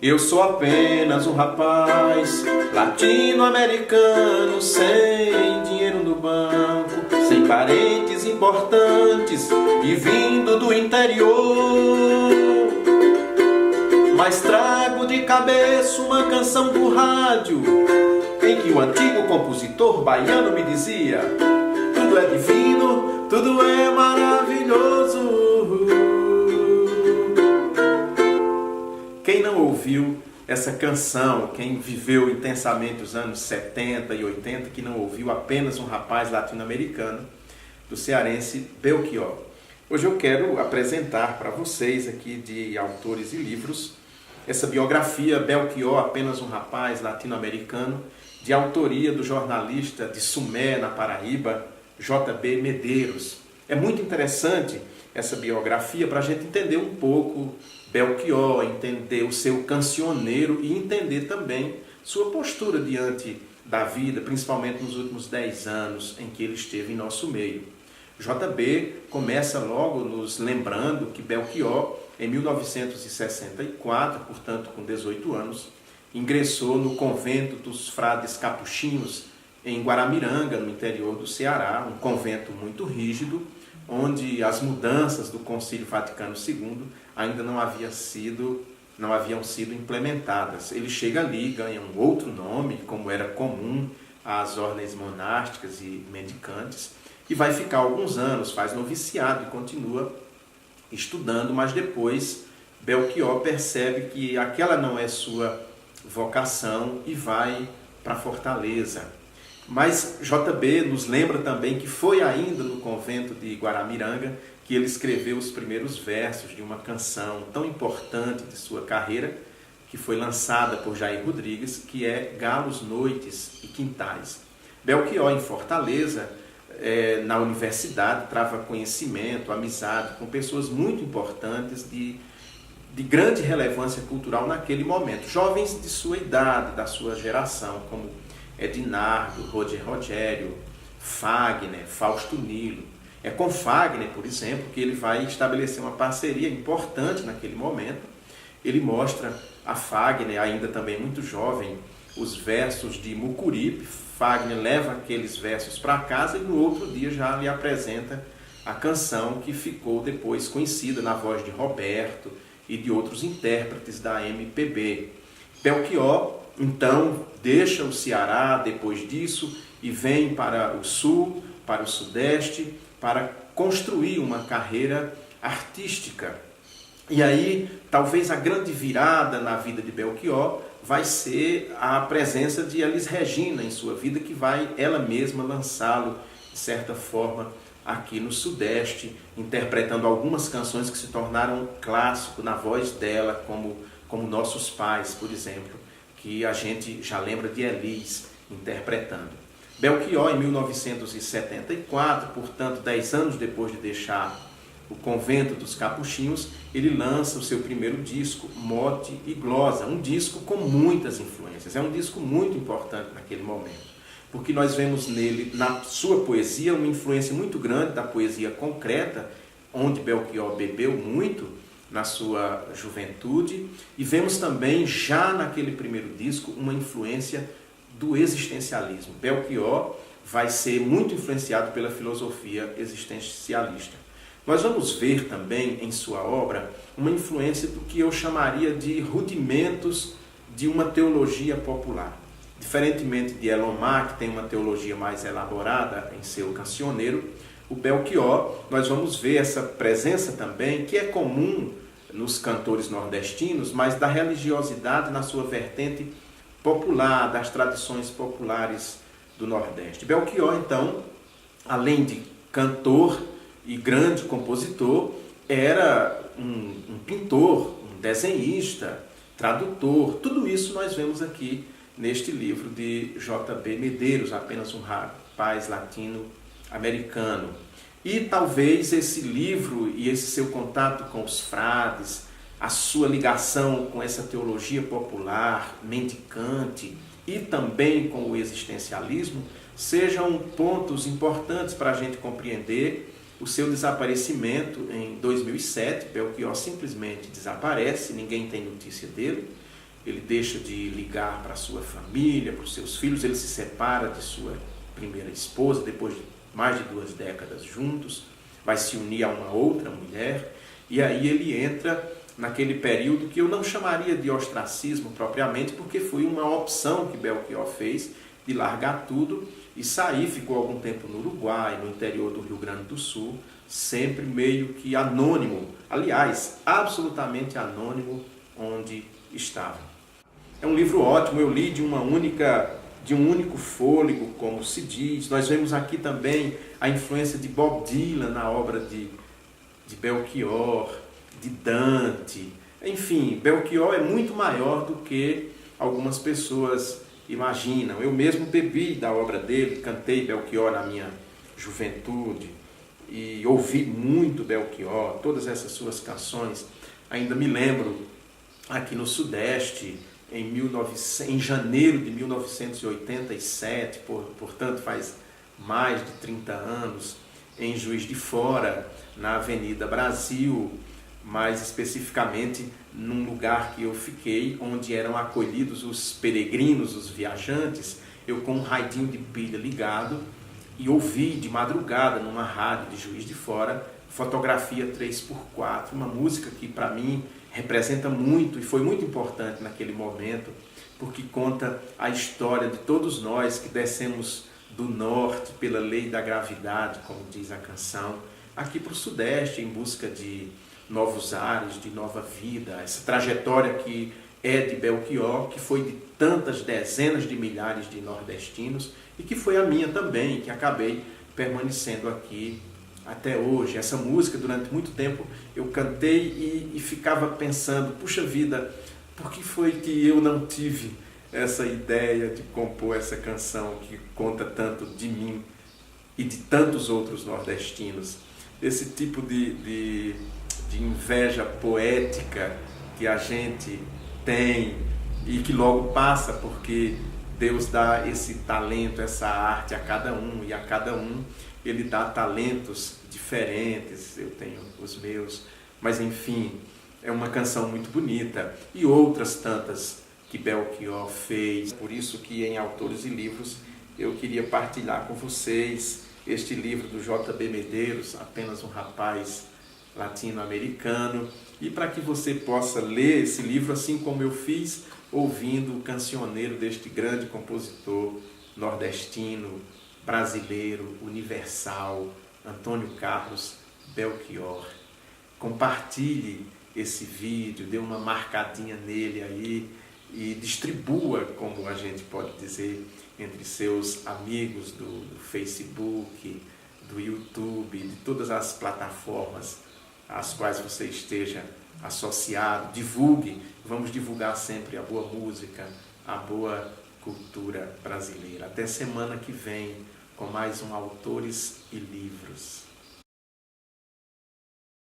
Eu sou apenas um rapaz latino-americano, sem dinheiro no banco, sem parentes importantes e vindo do interior. Mas trago de cabeça uma canção do rádio, em que o antigo compositor baiano me dizia: tudo é divino, tudo é maravilhoso. Quem não ouviu essa canção, quem viveu intensamente os anos 70 e 80, que não ouviu Apenas um Rapaz Latino-Americano, do cearense Belchior. Hoje eu quero apresentar para vocês aqui, de autores e livros, essa biografia Belchior, Apenas um Rapaz Latino-Americano, de autoria do jornalista de Sumé, na Paraíba, J.B. Medeiros. É muito interessante essa biografia para a gente entender um pouco Belchior, entender o seu cancioneiro e entender também sua postura diante da vida, principalmente nos últimos 10 anos em que ele esteve em nosso meio. J.B. começa logo nos lembrando que Belchior, em 1964, portanto com 18 anos, ingressou no convento dos frades capuchinhos em Guaramiranga, no interior do Ceará, um convento muito rígido, onde as mudanças do Concílio Vaticano II ainda não haviam sido implementadas. Ele chega ali, ganha um outro nome, como era comum às ordens monásticas e mendicantes, e vai ficar alguns anos, faz noviciado e continua estudando, mas depois Belchior percebe que aquela não é sua vocação e vai para Fortaleza. Mas J.B. nos lembra também que foi ainda no convento de Guaramiranga que ele escreveu os primeiros versos de uma canção tão importante de sua carreira, que foi lançada por Jair Rodrigues, que é Galos, Noites e Quintais. Belchior, em Fortaleza, na universidade, trava conhecimento, amizade com pessoas muito importantes de grande relevância cultural naquele momento. Jovens de sua idade, da sua geração, como Edinardo, Roger Rogério, Fagner, Fausto Nilo. É com Fagner, por exemplo, que ele vai estabelecer uma parceria importante naquele momento. Ele mostra a Fagner, ainda também muito jovem, os versos de Mucuripe. Fagner leva aqueles versos para casa e no outro dia já lhe apresenta a canção que ficou depois conhecida na voz de Roberto e de outros intérpretes da MPB. Belchior, então, deixa o Ceará depois disso e vem para o sul, para o sudeste, para construir uma carreira artística. E aí, talvez a grande virada na vida de Belchior vai ser a presença de Elis Regina em sua vida, que vai ela mesma lançá-lo, de certa forma, aqui no Sudeste, interpretando algumas canções que se tornaram clássico na voz dela, como Nossos Pais, por exemplo, que a gente já lembra de Elis interpretando. Belchior, em 1974, portanto 10 anos depois de deixar o convento dos capuchinhos, ele lança o seu primeiro disco, Mote e Glosa, um disco com muitas influências. É um disco muito importante naquele momento, porque nós vemos nele, na sua poesia, uma influência muito grande da poesia concreta, onde Belchior bebeu muito na sua juventude, e vemos também, já naquele primeiro disco, uma influência do existencialismo. Belchior vai ser muito influenciado pela filosofia existencialista. Nós vamos ver também em sua obra uma influência do que eu chamaria de rudimentos de uma teologia popular. Diferentemente de Elomar, que tem uma teologia mais elaborada em seu cancioneiro, o Belchior, nós vamos ver essa presença também, que é comum nos cantores nordestinos, mas da religiosidade na sua vertente popular, das tradições populares do Nordeste. Belchior, então, além de cantor e grande compositor, era um pintor, um desenhista, tradutor. Tudo isso nós vemos aqui neste livro de J.B. Medeiros, Apenas um Rapaz Latino-Americano. E talvez esse livro e esse seu contato com os frades, a sua ligação com essa teologia popular, mendicante e também com o existencialismo, sejam pontos importantes para a gente compreender o seu desaparecimento em 2007. Belchior simplesmente desaparece, ninguém tem notícia dele. ele deixa de ligar para a sua família, para os seus filhos, ele se separa de sua primeira esposa, depois de mais de 2 décadas juntos, vai se unir a uma outra mulher, e aí ele entra naquele período que eu não chamaria de ostracismo propriamente, porque foi uma opção que Belchior fez de largar tudo e sair, ficou algum tempo no Uruguai, no interior do Rio Grande do Sul, sempre meio que anônimo, aliás, absolutamente anônimo onde estava. É um livro ótimo, eu li de um único fôlego, como se diz. Nós vemos aqui também a influência de Bob Dylan na obra de Belchior, de Dante. Enfim, Belchior é muito maior do que algumas pessoas imaginam. Eu mesmo bebi da obra dele, cantei Belchior na minha juventude e ouvi muito Belchior, todas essas suas canções. Ainda me lembro, aqui no Sudeste, em janeiro de 1987, portanto faz mais de 30 anos, em Juiz de Fora, na Avenida Brasil, mais especificamente num lugar que eu fiquei, onde eram acolhidos os peregrinos, os viajantes, eu com um radinho de pilha ligado e ouvi de madrugada numa rádio de Juiz de Fora, Fotografia 3x4, uma música que para mim representa muito e foi muito importante naquele momento, porque conta a história de todos nós que descemos do norte pela lei da gravidade, como diz a canção, aqui para o Sudeste em busca de novos ares, de nova vida, essa trajetória que é de Belchior, que foi de tantas dezenas de milhares de nordestinos e que foi a minha também, que acabei permanecendo aqui até hoje. Essa música, durante muito tempo, eu cantei e ficava pensando, puxa vida, por que foi que eu não tive essa ideia de compor essa canção que conta tanto de mim e de tantos outros nordestinos? Esse tipo de inveja poética que a gente tem e que logo passa porque Deus dá esse talento, essa arte a cada um, e a cada um Ele dá talentos diferentes, eu tenho os meus, mas enfim, é uma canção muito bonita e outras tantas que Belchior fez. Por isso que em Autores e Livros eu queria partilhar com vocês este livro do J.B. Medeiros, Apenas um Rapaz Latino-Americano, e para que você possa ler esse livro assim como eu fiz, ouvindo o cancioneiro deste grande compositor nordestino, brasileiro, universal, Antônio Carlos Belchior. Compartilhe esse vídeo, dê uma marcadinha nele aí e distribua, como a gente pode dizer, entre seus amigos do Facebook, do YouTube, de todas as plataformas às quais você esteja associado. Divulgue, vamos divulgar sempre a boa música, a boa cultura brasileira. Até semana que vem com mais um Autores e Livros.